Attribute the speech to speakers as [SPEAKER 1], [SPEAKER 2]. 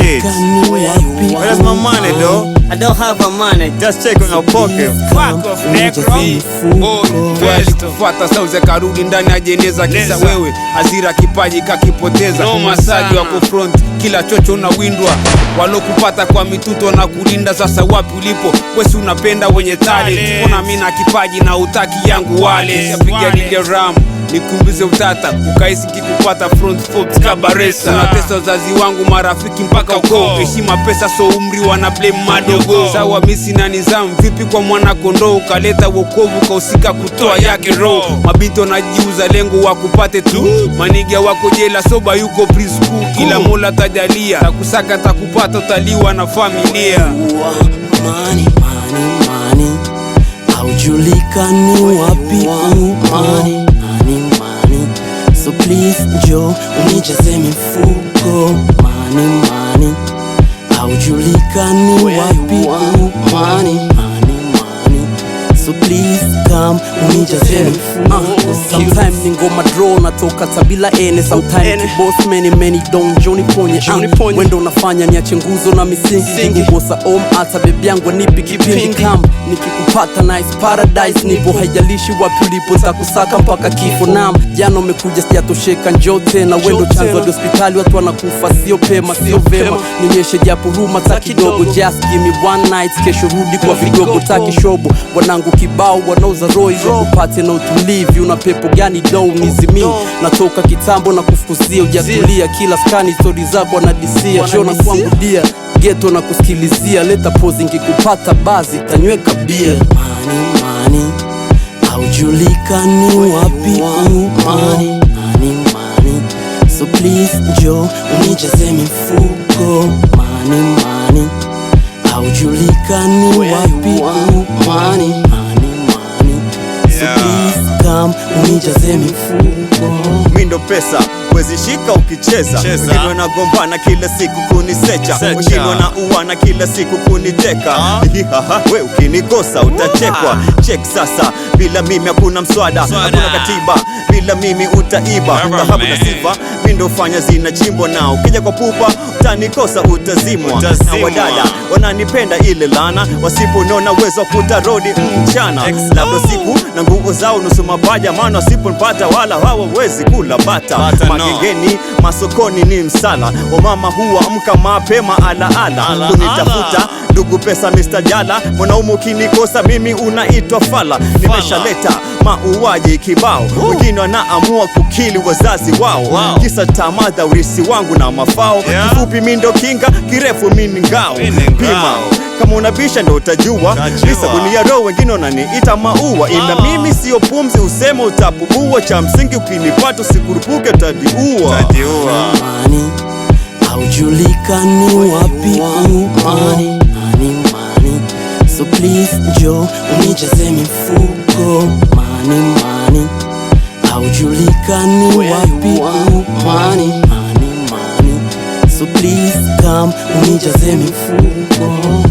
[SPEAKER 1] shit. Where's my money though?
[SPEAKER 2] I don't have a money.
[SPEAKER 1] Just check on your pocket.
[SPEAKER 3] Fuck off, negro. Kufuata sauze karudi ndani ya jeneza. Kisa wewe hazira kipaji kakipoteza. Masaji wako front kila chocho unawindwa. Walokupata kwa mituto na kulinda. Sasa wapi ulipo? Wesi unapenda wenye talent. Ona mina kipaji na utaki yangu wale. Siapigia lile ram nikumbize utata. Ukaisi kikupata front foot kabaresa. Unatesa wazazi wangu marafiki mpaka uko. Heshima pesa so umri wana blame madogo. Sawa misi na nizamu vipi kwa mwana kondo. Ukaleta wokovu kausika kutoa yake roho. Mabinto najiuza lengo wakupate tu. Manigia wako jela soba yuko preschool. Kila mola tajalia takusaka takupata utaliwa na familia.
[SPEAKER 4] Money, money, money. Haujulikani wapi money, money, money. So please njoo unijaze mifuko. Money, money. Haujulikani wapi money, money, money. So please come unijaze mifuko.
[SPEAKER 5] Sometimes ni ngoma draw natoka tabila ene. Sometimes kiboss many don't Johnny ponye. Wendo unafanya niache nguzo na misingi. Kubosa hata baby yangu nipi kipindi. Come nikikupata nice paradise nipo. Haijalishi wapi ulipo takusaka mpaka kifo. Naam jana umekuja sijatosheka njoo tena. Wendo chanzo hadi hospitali watu wanakufa sio pema sio vema. Nionyeshe japo huruma ta kidogo. Just give me one night kesho rudi kwa vigogo taki shobo. Wanangu kibao wanauza roho upate na utulivu. Una pepo gani do nizimi. Natoka kitambo na kufukuzia ujatulia. Kila skani story zako wanadisia. Chona kwangu dia ghetto na kusikilizia. Leta pose ngikupata bazi tanyweka bia.
[SPEAKER 4] Money, money. Haujulikani wapi money, money, money. So please njoo unijaze mifuko. Money, money. Haujulikani wapi money, money, money. So please come unijaze mifuko.
[SPEAKER 1] Mindo pesa wezi shika ukicheza. Wengine wanagombana kila siku kunisecha. Wengine wanauana kila siku kuniteka. We ukinikosa utachekwa. Check sasa bila mimi hakuna mswada. Hakuna katiba bila mimi utaiba. Dhahabu na sifa mindo fanya zina chimbo. Na ukija kwa pupa utanikosa utazimwa. Na wadada wananipenda ile lana. Wasiponona wezo kuta rodi mchana. Labda siku na nguo zao nusu mapaja. Maana wasiponipata wala hawawezi kula bata. Magengeni masokoni ni msala. Wamama huwa mka mapema ala kunitafuta ndugu pesa Mr. Jala. Mwanaume ukinikosa mimi unaitwa fala. Nimeshaleta mauaji kibao. Wengine wanaamua kukili wazazi wao. Kisa tamadha urisi wangu na mafao. Kifupi mindo kinga kirefu mini ngao. Pima kama unabisha ndo utajua. Nisabuni ya roho wengine wananiita maua. Ila mimi sio pumzi usema utapubua. Cha msingi ukinipata usikurupuke utadiua.
[SPEAKER 4] Money, haujulikani wapi money, money, money. So please njoo unijaze mifuko. Money, money. Haujulikani wapi money, money, money. So please come unijaze mifuko.